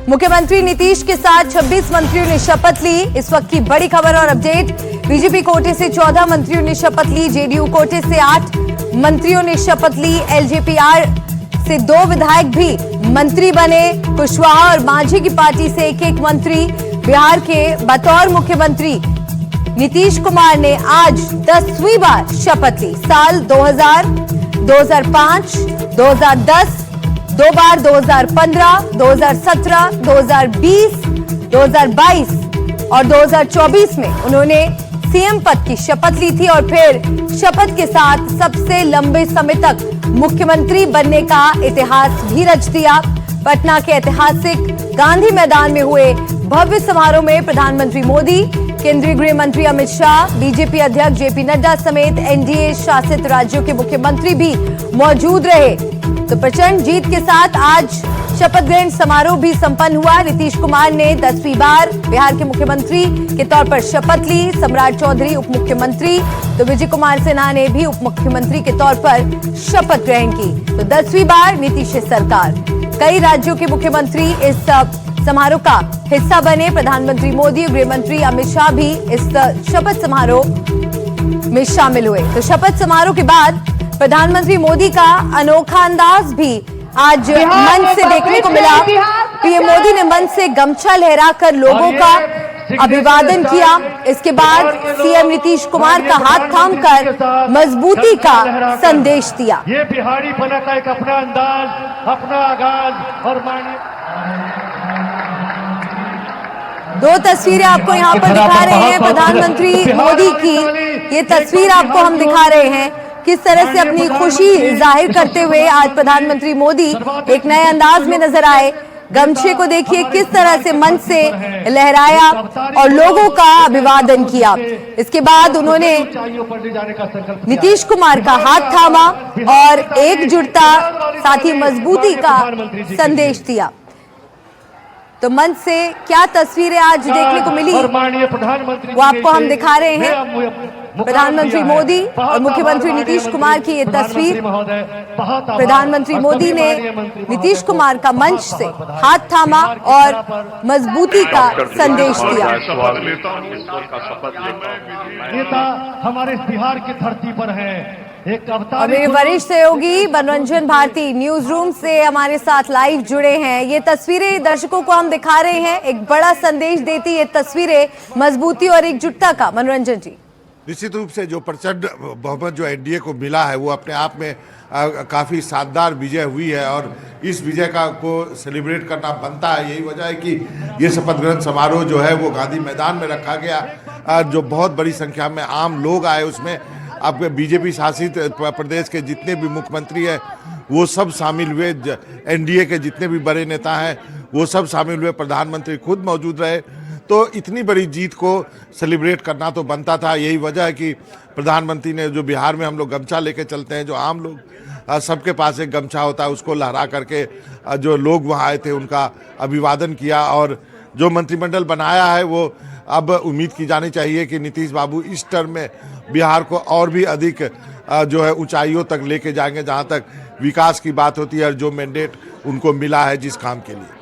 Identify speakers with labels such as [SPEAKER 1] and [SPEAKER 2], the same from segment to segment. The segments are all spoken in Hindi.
[SPEAKER 1] मुख्यमंत्री नीतीश के साथ 26 मंत्रियों ने शपथ ली। इस वक्त की बड़ी खबर और अपडेट। बीजेपी कोटे से 14 मंत्रियों ने शपथ ली। जेडीयू कोटे से 8 मंत्रियों ने शपथ ली। एलजेपीआर से 2 विधायक भी मंत्री बने। कुशवाहा और मांझी की पार्टी से एक मंत्री। बिहार के बतौर मुख्यमंत्री नीतीश कुमार ने आज 10वीं बार शपथ ली। साल 2000, 2005, 2010, 2 बार 2015, 2017, 2020, 2022 और 2024 में उन्होंने सीएम पद की शपथ ली थी और फिर शपथ के साथ सबसे लंबे समय तक मुख्यमंत्री बनने का इतिहास भी रच दिया। पटना के ऐतिहासिक गांधी मैदान में हुए भव्य समारोह में प्रधानमंत्री मोदी, केंद्रीय गृह मंत्री अमित शाह, बीजेपी अध्यक्ष जेपी नड्डा समेत एनडीए शासित राज्यों के मुख्यमंत्री भी मौजूद रहे। तो प्रचंड जीत के साथ आज शपथ ग्रहण समारोह भी संपन्न हुआ। नीतीश कुमार ने 10वीं बार बिहार के मुख्यमंत्री के तौर पर शपथ ली। सम्राट चौधरी उप मुख्यमंत्री, तो विजय कुमार सिन्हा ने भी उप मुख्यमंत्री के तौर पर शपथ ग्रहण की। तो 10वीं बार नीतीश सरकार। कई राज्यों के मुख्यमंत्री इस समारोह का हिस्सा बने। प्रधानमंत्री मोदी और गृह मंत्री अमित शाह भी इस शपथ समारोह में शामिल हुए। तो शपथ समारोह के बाद प्रधानमंत्री मोदी का अनोखा अंदाज भी आज मंच से देखने को मिला। पीएम मोदी ने मंच से गमछा लहराकर लोगों का अभिवादन किया। इसके बाद सीएम नीतीश कुमार का हाथ थामकर मजबूती का संदेश दिया।
[SPEAKER 2] ये बिहारी पना का एक अपना अंदाज, अपना आगाज और मानिए।
[SPEAKER 1] 2 तस्वीरें आपको यहाँ पर दिखा रहे हैं प्रधानमंत्री मोदी की। ये तस्वीर आपको हम दिखा रहे हैं किस तरह से अपनी खुशी जाहिर करते हुए आज प्रधानमंत्री मोदी एक नए अंदाज में नजर आए। गमछे को देखिए किस तरह से मंच से लहराया और लोगों का अभिवादन किया। इसके बाद उन्होंने नीतीश कुमार का हाथ थामा और एकजुटता साथ ही मजबूती का संदेश दिया। तो मंच से क्या तस्वीरें आज देखने को मिली वो आपको हम दिखा रहे हैं। प्रधानमंत्री मोदी और मुख्यमंत्री नीतीश कुमार की ये तस्वीर। प्रधानमंत्री मोदी ने नीतीश कुमार का मंच से हाथ थामा और मजबूती का संदेश दिया।
[SPEAKER 2] नेता हमारे बिहार की धरती पर है।
[SPEAKER 1] और मेरे वरिष्ठ सहयोगी मनोरंजन भारती न्यूज रूम से हमारे साथ लाइव जुड़े हैं। ये तस्वीरें दर्शकों को हम दिखा रहे हैं। एक बड़ा संदेश देती ये तस्वीरें मजबूती और एकजुटता का। मनोरंजन जी,
[SPEAKER 3] निश्चित रूप से जो प्रचंड बहुमत जो एनडीए को मिला है वो अपने आप में काफ़ी शानदार विजय हुई है और इस विजय को सेलिब्रेट करना बनता है। यही वजह है कि ये शपथ ग्रहण समारोह जो है वो गांधी मैदान में रखा गया। जो बहुत बड़ी संख्या में आम लोग आए उसमें। अब बीजेपी शासित प्रदेश के जितने भी मुख्यमंत्री हैं वो सब शामिल हुए। एनडीए के जितने भी बड़े नेता हैं वो सब शामिल हुए। प्रधानमंत्री खुद मौजूद रहे। तो इतनी बड़ी जीत को सेलिब्रेट करना तो बनता था। यही वजह है कि प्रधानमंत्री ने, जो बिहार में हम लोग गमछा लेके चलते हैं, जो आम लोग सबके पास एक गमछा होता है, उसको लहरा करके जो लोग वहाँ आए थे उनका अभिवादन किया। और जो मंत्रिमंडल बनाया है वो अब उम्मीद की जानी चाहिए कि नीतीश बाबू इस टर्म में बिहार को और भी अधिक जो है ऊंचाइयों तक लेके जाएंगे, जहाँ तक विकास की बात होती है और जो मैंडेट उनको मिला है जिस काम के लिए।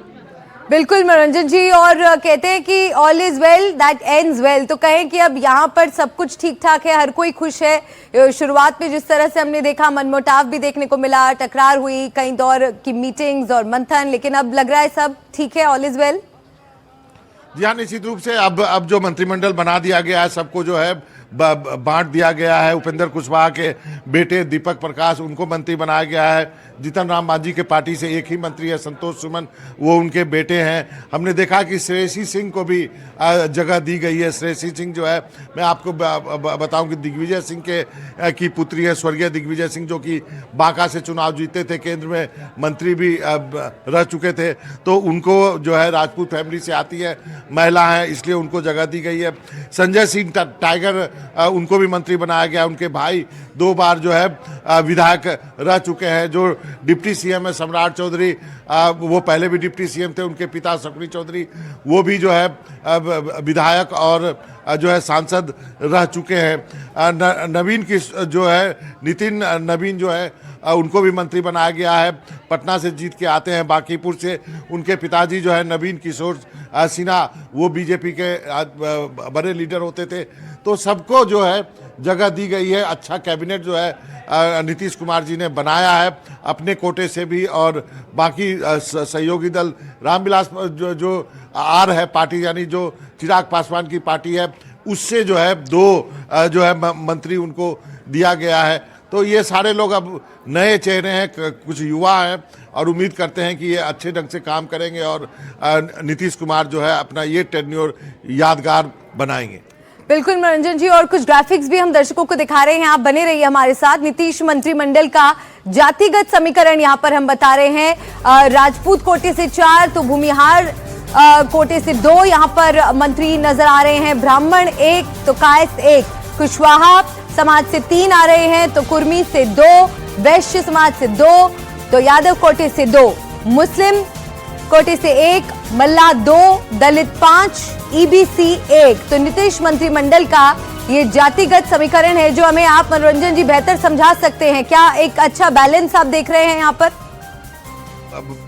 [SPEAKER 1] बिल्कुल मनोरंजन जी। और कहते हैं कि all is well that ends well. तो कहें कि अब यहाँ पर सब कुछ ठीक ठाक है, हर कोई खुश है। शुरुआत में जिस तरह से हमने देखा मनमुटाव भी देखने को मिला, टकरार हुई, कई दौर की मीटिंग्स और मंथन, लेकिन अब लग रहा है सब ठीक है, ऑल इज वेल।
[SPEAKER 3] जी हाँ, निश्चित रूप से अब जो मंत्रिमंडल बना दिया गया है सबको जो है बांट दिया गया है। उपेंद्र कुशवाहा के बेटे दीपक प्रकाश उनको मंत्री बनाया गया है। जीतन राम मांझी के पार्टी से एक ही मंत्री है संतोष सुमन, वो उनके बेटे हैं। हमने देखा कि श्रेयसी सिंह को भी जगह दी गई है। श्रेयसी सिंह जो है, मैं आपको बताऊं कि दिग्विजय सिंह की पुत्री है, स्वर्गीय दिग्विजय सिंह, जो कि बांका से चुनाव जीते थे, केंद्र में मंत्री भी रह चुके थे। तो उनको जो है राजपूत फैमिली से आती है, महिला है, इसलिए उनको जगह दी गई है। संजय सिंह टाइगर, उनको भी मंत्री बनाया गया। उनके भाई 2 बार जो है विधायक रह चुके हैं। जो डिप्टी सीएम है सम्राट चौधरी, वो पहले भी डिप्टी सीएम थे। उनके पिता सकरी चौधरी, वो भी जो है विधायक और जो है सांसद रह चुके हैं। नवीन की जो है नितिन नवीन जो है उनको भी मंत्री बनाया गया है। पटना से जीत के आते हैं, बांकीपुर से उनके पिताजी जो है नवीन किशोर सिन्हा, वो बीजेपी के बड़े लीडर होते थे। तो सबको जो है जगह दी गई है। अच्छा कैबिनेट जो है नीतीश कुमार जी ने बनाया है अपने कोटे से भी, और बाकी सहयोगी दल रामविलास जो आर है पार्टी, यानी जो चिराग पासवान की पार्टी है, उससे जो है 2 जो है मंत्री उनको दिया गया है। तो ये सारे लोग अब नए चेहरे हैं, कुछ युवा हैं, और उम्मीद करते हैं कि ये अच्छे ढंग से काम करेंगे और नीतीश कुमार जो है अपना ये टेन्योर यादगार बनाएंगे।
[SPEAKER 1] बिल्कुल मनोरंजन जी, और कुछ ग्राफिक्स भी हम दर्शकों को दिखा रहे हैं, आप बने रहिए हमारे साथ। नीतीश मंत्रिमंडल का जातिगत समीकरण यहाँ पर हम बता रहे हैं। राजपूत कोटे से 4 तो भूमिहार कोटे से 2 यहाँ पर मंत्री नजर आ रहे हैं। ब्राह्मण 1 तो कायस्थ 1, कुशवाहा समाज से 3 आ रहे हैं, तो कुर्मी से 2, वैश्य समाज से 2, तो यादव कोटे से 2, मुस्लिम कोटे से 1, मल्ला 2, दलित 5, ईबीसी 1। तो नीतीश मंत्रिमंडल का ये जातिगत समीकरण है जो हमें आप मनोरंजन जी बेहतर समझा सकते हैं। क्या एक अच्छा बैलेंस आप देख रहे हैं यहाँ पर?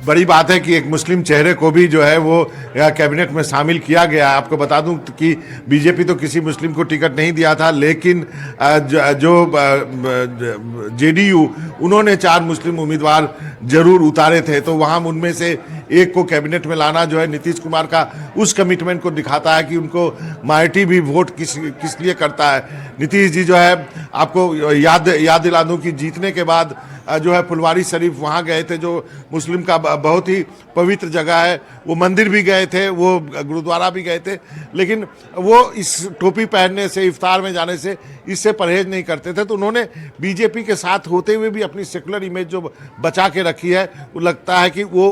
[SPEAKER 3] बड़ी बात है कि एक मुस्लिम चेहरे को भी जो है वो कैबिनेट में शामिल किया गया है। आपको बता दूं कि बीजेपी तो किसी मुस्लिम को टिकट नहीं दिया था, लेकिन जो जेडीयू उन्होंने 4 मुस्लिम उम्मीदवार जरूर उतारे थे। तो वहाँ उनमें से एक को कैबिनेट में लाना जो है नीतीश कुमार का उस कमिटमेंट को दिखाता है कि उनको माइनॉरिटी भी वोट किस लिए करता है। नीतीश जी जो है, आपको याद दिला दूं कि जीतने के बाद जो है फुलवारी शरीफ वहाँ गए थे, जो मुस्लिम का बहुत ही पवित्र जगह है। वो मंदिर भी गए थे, वो गुरुद्वारा भी गए थे, लेकिन वो इस टोपी पहनने से, इफ्तार में जाने से, इससे परहेज नहीं करते थे। तो उन्होंने बीजेपी के साथ होते हुए भी अपनी सेकुलर इमेज जो बचा के रखी है, वो लगता है कि वो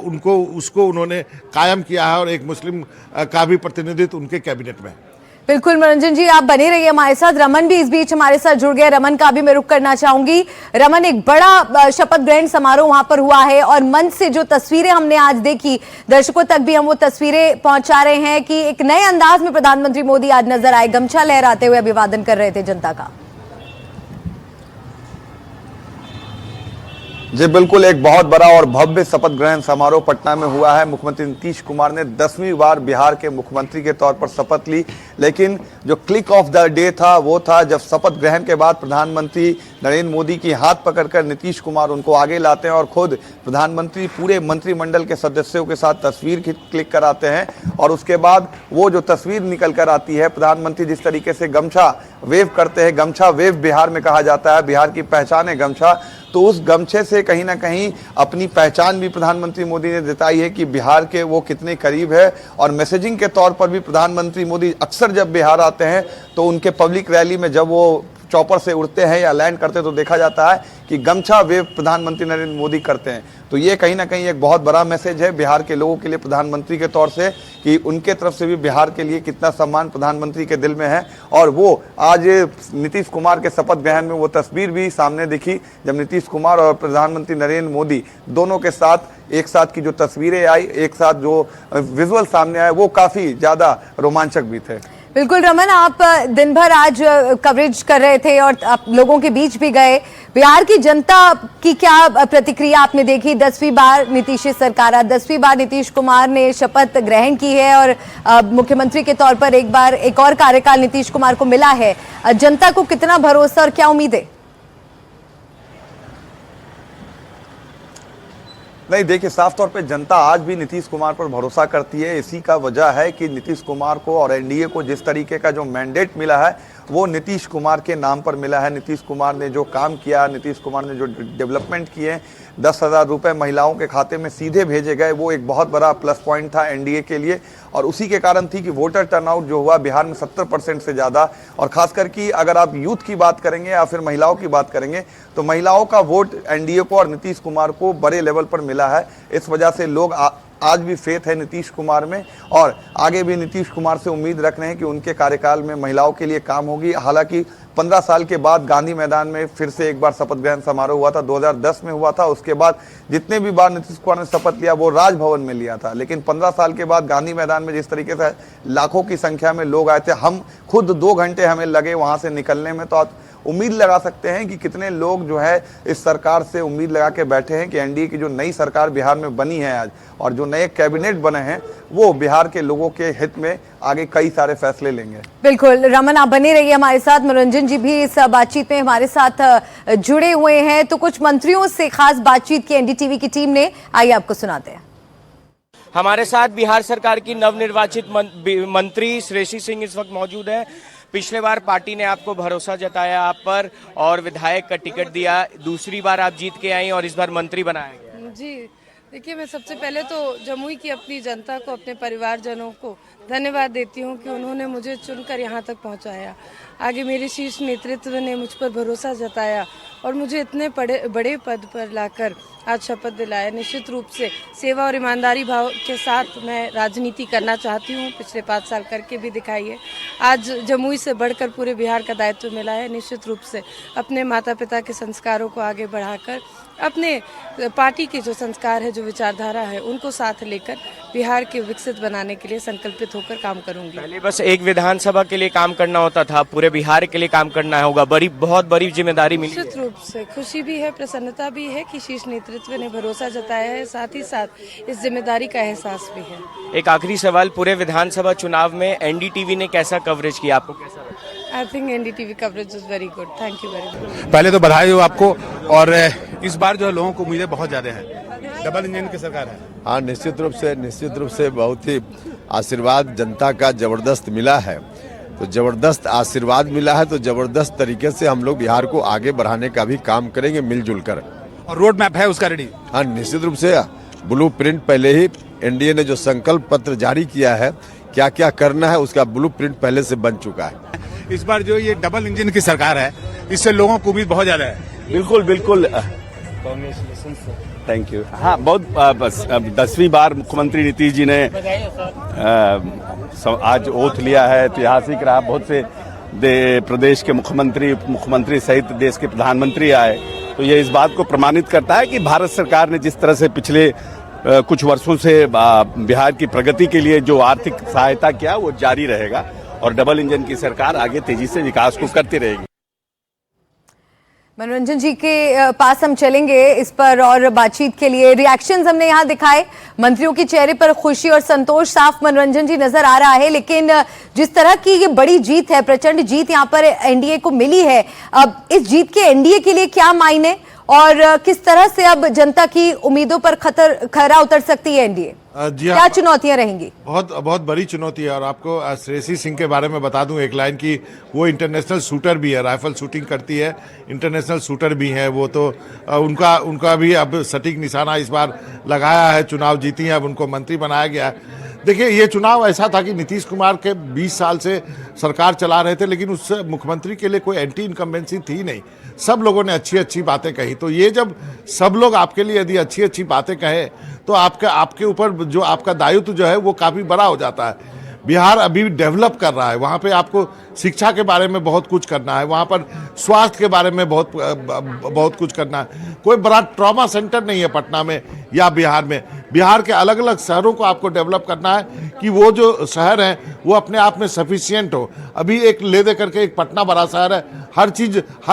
[SPEAKER 3] उसको उन्होंने कायम किया है, और एक मुस्लिम का भी प्रतिनिधित्व उनके कैबिनेट में है।
[SPEAKER 1] बिल्कुल मनोरंजन जी, आप बने रहिए हमारे साथ। रमन भी इस बीच हमारे साथ जुड़ गए, रमन का भी मैं रुख करना चाहूंगी। रमन, एक बड़ा शपथ ग्रहण समारोह वहां पर हुआ है, और मंच से जो तस्वीरें हमने आज देखी, दर्शकों तक भी हम वो तस्वीरें पहुंचा रहे हैं कि एक नए अंदाज में प्रधानमंत्री मोदी आज नजर आए, गमछा लहराते हुए अभिवादन कर रहे थे जनता का।
[SPEAKER 4] जी बिल्कुल, एक बहुत बड़ा और भव्य शपथ ग्रहण समारोह पटना में हुआ है। मुख्यमंत्री नीतीश कुमार ने 10वीं बार बिहार के मुख्यमंत्री के तौर पर शपथ ली, लेकिन जो क्लिक ऑफ द डे था वो था जब शपथ ग्रहण के बाद प्रधानमंत्री नरेंद्र मोदी की हाथ पकड़कर नीतीश कुमार उनको आगे लाते हैं और खुद प्रधानमंत्री पूरे मंत्रिमंडल के सदस्यों के साथ तस्वीर क्लिक कराते हैं। और उसके बाद वो जो तस्वीर निकल कर आती है, प्रधानमंत्री जिस तरीके से गमछा वेव करते हैं, गमछा वेव बिहार में कहा जाता है, बिहार की पहचान है गमछा, तो उस गमछे से कहीं ना कहीं अपनी पहचान भी प्रधानमंत्री मोदी ने जताई है कि बिहार के वो कितने करीब है। और मैसेजिंग के तौर पर भी प्रधानमंत्री मोदी अक्सर जब बिहार आते हैं तो उनके पब्लिक रैली में जब वो चॉपर से उड़ते हैं या लैंड करते हैं तो देखा जाता है कि गमछा वेव प्रधानमंत्री नरेंद्र मोदी करते हैं। तो ये कहीं ना कहीं एक बहुत बड़ा मैसेज है बिहार के लोगों के लिए प्रधानमंत्री के तौर से, कि उनके तरफ से भी बिहार के लिए कितना सम्मान प्रधानमंत्री के दिल में है। और वो आज नीतीश कुमार के शपथ ग्रहण में वो तस्वीर भी सामने दिखी, जब नीतीश कुमार और प्रधानमंत्री नरेंद्र मोदी दोनों के साथ एक साथ की जो तस्वीरें आई, एक साथ जो विजुअल सामने आए, वो काफ़ी ज़्यादा रोमांचक भी थे।
[SPEAKER 1] बिल्कुल रमन, आप दिन भर आज कवरेज कर रहे थे और आप लोगों के बीच भी गए। बिहार की जनता की क्या प्रतिक्रिया आपने देखी? 10वीं बार नीतीश सरकार, 10वीं बार नीतीश कुमार ने शपथ ग्रहण की है और मुख्यमंत्री के तौर पर एक और कार्यकाल नीतीश कुमार को मिला है। जनता को कितना भरोसा और क्या उम्मीदें?
[SPEAKER 4] नहीं, देखिए, साफ तौर पे जनता आज भी नीतीश कुमार पर भरोसा करती है। इसी का वजह है कि नीतीश कुमार को और एनडीए को जिस तरीके का जो मैंडेट मिला है वो नीतीश कुमार के नाम पर मिला है। नीतीश कुमार ने जो काम किया, नीतीश कुमार ने जो डेवलपमेंट किए, 10,000 रुपये महिलाओं के खाते में सीधे भेजे गए, वो एक बहुत बड़ा प्लस पॉइंट था एनडीए के लिए। और उसी के कारण थी कि वोटर टर्नआउट जो हुआ बिहार में 70% से ज़्यादा, और खासकर कि अगर आप यूथ की बात करेंगे या फिर महिलाओं की बात करेंगे तो महिलाओं का वोट एनडीए को और नीतीश कुमार को बड़े लेवल पर मिला है। इस वजह से लोग आज भी फेथ है नीतीश कुमार में, और आगे भी नीतीश कुमार से उम्मीद रख रहे हैं कि उनके कार्यकाल में महिलाओं के लिए काम होगी। हालांकि 15 साल के बाद गांधी मैदान में फिर से एक बार शपथ ग्रहण समारोह हुआ था, 2010 में हुआ था। उसके बाद जितने भी बार नीतीश कुमार ने शपथ लिया वो राजभवन में लिया था, लेकिन 15 साल के बाद गांधी मैदान में जिस तरीके से लाखों की संख्या में लोग आए थे, हम खुद 2 घंटे हमें लगे वहां से निकलने में, तो आप उम्मीद लगा सकते हैं कि कितने लोग जो है इस सरकार से उम्मीद लगा के बैठे हैं कि एनडीए की जो नई सरकार बिहार में बनी है आज और जो नए कैबिनेट बने हैं वो बिहार के लोगों के हित में आगे कई सारे फैसले लेंगे।
[SPEAKER 1] बिल्कुल रमन, आप बने रहिए हमारे साथ। मनोरंजन जी भी इस बातचीत में हमारे साथ जुड़े हुए हैं, तो कुछ मंत्रियों से खास बातचीत की एनडीटीवी की टीम ने, आइए आपको सुनाते हैं।
[SPEAKER 5] हमारे साथ बिहार सरकार की नवनिर्वाचित मंत्री श्रेयसी सिंह इस वक्त मौजूद हैं। पिछले बार पार्टी ने आपको भरोसा जताया आप पर और विधायक का टिकट दिया, दूसरी बार आप जीत के आई और इस बार मंत्री बनाया गया।
[SPEAKER 6] जी देखिए, मैं सबसे पहले तो जमुई की अपनी जनता को, अपने परिवारजनों को धन्यवाद देती हूँ कि उन्होंने मुझे चुनकर यहाँ तक पहुँचाया। आगे मेरे शीर्ष नेतृत्व ने मुझ पर भरोसा जताया और मुझे इतने बड़े पद पर लाकर आज शपथ दिलाया। निश्चित रूप से सेवा और ईमानदारी भाव के साथ मैं राजनीति करना चाहती हूँ, पिछले 5 साल करके भी दिखाई है। आज जमुई से बढ़कर पूरे बिहार का दायित्व मिला है। निश्चित रूप से अपने माता पिता के संस्कारों को आगे बढ़ाकर, अपने पार्टी के जो संस्कार है, जो विचारधारा है, उनको साथ लेकर बिहार के विकसित बनाने के लिए संकल्पित होकर काम करूंगी।
[SPEAKER 5] पहले बस एक विधानसभा के लिए काम करना होता था, पूरे बिहार के लिए काम करना होगा। बहुत बड़ी जिम्मेदारी मिली।
[SPEAKER 6] निश्चित रूप से खुशी भी है, प्रसन्नता भी है कि शीर्ष नेतृत्व ने भरोसा जताया है, साथ ही साथ इस जिम्मेदारी का एहसास भी है।
[SPEAKER 5] एक आखिरी सवाल, पूरे विधानसभा चुनाव में एनडीटीवी ने कैसा कवरेज किया, आपको कैसा लगा?
[SPEAKER 6] I think NDTV coverage is very good. Thank you very much.
[SPEAKER 7] पहले तो बधाई हो आपको, और इस बार जो है लोगों को उम्मीदें बहुत ज्यादा हैं, डबल इंजन की सरकार है।
[SPEAKER 8] हाँ, निश्चित रूप से बहुत ही आशीर्वाद जनता का जबरदस्त मिला है। तो जबरदस्त आशीर्वाद मिला है तो जबरदस्त तरीके से हम लोग बिहार को आगे बढ़ाने का भी काम करेंगे मिलजुल कर।
[SPEAKER 7] और रोड मैप है उसका रेडी?
[SPEAKER 8] हाँ, निश्चित रूप से ब्लूप्रिंट पहले ही एनडीए ने जो संकल्प पत्र जारी किया है, क्या क्या करना है उसका ब्लूप्रिंट पहले से बन चुका है।
[SPEAKER 7] इस बार जो ये डबल इंजन की सरकार है, इससे लोगों को उम्मीद बहुत ज्यादा है।
[SPEAKER 9] बिल्कुल थैंक यू। हाँ, बहुत बस 10वीं बार मुख्यमंत्री नीतीश जी ने आज ओथ लिया है, ऐतिहासिक रहा। बहुत से प्रदेश के मुख्यमंत्री, उप मुख्यमंत्री सहित देश के प्रधानमंत्री आए, तो ये इस बात को प्रमाणित करता है कि भारत सरकार ने जिस तरह से पिछले कुछ वर्षों से बिहार की प्रगति के लिए जो आर्थिक सहायता किया वो जारी रहेगा और डबल इंजन की सरकार आगे तेजी से विकास को करती रहेगी।
[SPEAKER 1] मनोरंजन जी के पास हम चलेंगे इस पर और बातचीत के लिए। रिएक्शंस हमने यहाँ दिखाए, मंत्रियों के चेहरे पर खुशी और संतोष साफ मनोरंजन जी नजर आ रहा है, लेकिन जिस तरह की ये बड़ी जीत है, प्रचंड जीत यहाँ पर एनडीए को मिली है, अब इस जीत के एनडीए के लिए क्या मायने और किस तरह से अब जनता की उम्मीदों पर खरा उतर सकती है एनडीए? क्या चुनौतियां रहेंगी?
[SPEAKER 3] बहुत बड़ी चुनौती है। और आपको श्रेयसी सिंह के बारे में बता दूं एक लाइन की, वो इंटरनेशनल शूटर भी है, राइफल शूटिंग करती है, इंटरनेशनल शूटर भी है वो। तो उनका भी अब सटीक निशाना इस बार लगाया है, चुनाव जीती है, अब उनको मंत्री बनाया गया है। देखिए, ये चुनाव ऐसा था कि नीतीश कुमार के 20 साल से सरकार चला रहे थे, लेकिन उस मुख्यमंत्री के लिए कोई एंटी इनकम्बेंसी थी नहीं। सब लोगों ने अच्छी अच्छी बातें कही। तो ये जब सब लोग आपके लिए यदि अच्छी अच्छी बातें कहें तो आपके ऊपर जो आपका दायित्व जो है वो काफ़ी बड़ा हो जाता है। बिहार अभी डेवलप कर रहा है, वहाँ पे आपको शिक्षा के बारे में बहुत कुछ करना है, वहाँ पर स्वास्थ्य के बारे में बहुत कुछ करना है। कोई बड़ा ट्रॉमा सेंटर नहीं है पटना में या बिहार में। बिहार के अलग अलग शहरों को आपको डेवलप करना है कि वो जो शहर हैं वो अपने आप में सफिशिएंट हो। अभी एक ले दे करके एक पटना बड़ा शहर है, हर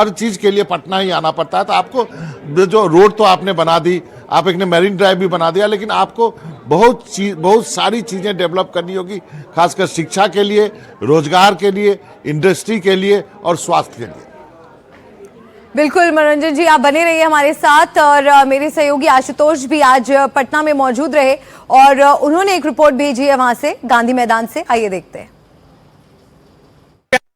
[SPEAKER 3] चीज़ के लिए पटना ही आना पड़ता है। तो आपको जो रोड तो आपने बना दी, आप एक ने मैरीन ड्राइव भी बना दिया, लेकिन आपको बहुत सारी चीज़ें डेवलप करनी होगी, खासकर शिक्षा के लिए, रोजगार के लिए, इंडस्ट्री के लिए और स्वास्थ्य के लिए।
[SPEAKER 1] बिल्कुल मनोरंजन जी, आप बने रहिए हमारे साथ। और मेरे सहयोगी आशुतोष भी आज पटना में मौजूद रहे और उन्होंने एक रिपोर्ट भेजी है वहां से, गांधी मैदान से। आइए देखते हैं।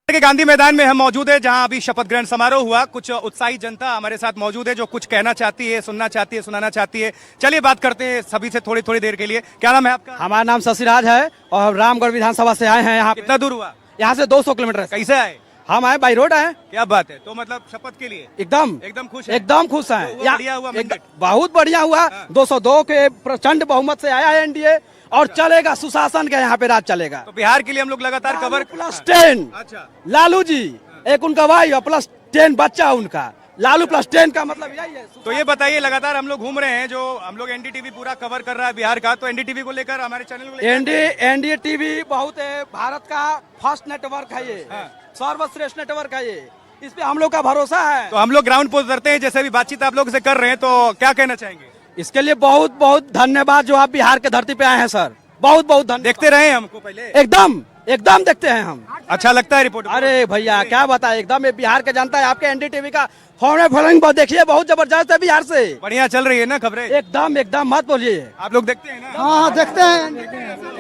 [SPEAKER 7] के गांधी मैदान में हम मौजूद है, जहां अभी शपथ ग्रहण समारोह हुआ। कुछ उत्साही जनता हमारे साथ मौजूद है जो कुछ कहना चाहती है, सुनना चाहती है, सुनाना चाहती है। चलिए बात करते हैं सभी से थोड़ी देर के लिए। क्या नाम है आपका?
[SPEAKER 10] हमारा नाम शशिराज है और रामगढ़ विधानसभा से आए हैं। यहाँ
[SPEAKER 7] कितना दूर हुआ?
[SPEAKER 10] यहाँ से 200 किलोमीटर।
[SPEAKER 7] कैसे आए?
[SPEAKER 10] हम आए बाई रोड आए।
[SPEAKER 7] क्या बात है। तो मतलब शपथ के लिए
[SPEAKER 10] एकदम
[SPEAKER 7] खुश है?
[SPEAKER 10] एकदम खुश है।
[SPEAKER 7] बढ़िया हुआ,
[SPEAKER 10] बहुत बढ़िया हुआ। 202 के प्रचंड बहुमत से आया है एनडीए और चलेगा, सुशासन का यहाँ पे राज चलेगा।
[SPEAKER 7] तो बिहार के लिए हम लोग लगातार कवर
[SPEAKER 10] +10।
[SPEAKER 7] अच्छा,
[SPEAKER 10] लालू जी एक उनका भाई और प्लस 10 बच्चा उनका, लालू प्लस 10 का मतलब यही है।
[SPEAKER 7] तो ये बताइए, लगातार हम लोग घूम रहे हैं, जो हम लोग एनडीटीवी पूरा कवर कर रहा है बिहार का, तो एनडीटीवी को लेकर हमारे चैनल को लेकर
[SPEAKER 10] एनडीए टीवी बहुत भारत का फर्स्ट नेटवर्क है, ये सर्वश्रेष्ठ नेटवर्क है, ये इस पे हम लोग का भरोसा है।
[SPEAKER 7] तो हम लोग ग्राउंड पर उतरते हैं, जैसे भी बातचीत आप लोग से कर रहे हैं, तो क्या कहना चाहेंगे?
[SPEAKER 10] इसके लिए बहुत बहुत धन्यवाद जो आप बिहार के धरती पे आए हैं सर, बहुत बहुत धन्यवाद।
[SPEAKER 7] देखते रहे हमको पहले,
[SPEAKER 10] एकदम देखते हैं हम।
[SPEAKER 7] अच्छा लगता है रिपोर्ट?
[SPEAKER 10] अरे भैया क्या बताए, एकदम ये बिहार के जनता है, आपके एनडीटीवी का फॉलोइंग देखिए बहुत जबरदस्त है बिहार से।
[SPEAKER 7] बढ़िया चल रही है ना खबरें?
[SPEAKER 10] एकदम मत बोलिए।
[SPEAKER 7] आप लोग देखते हैं ना?
[SPEAKER 10] हाँ देखते हैं।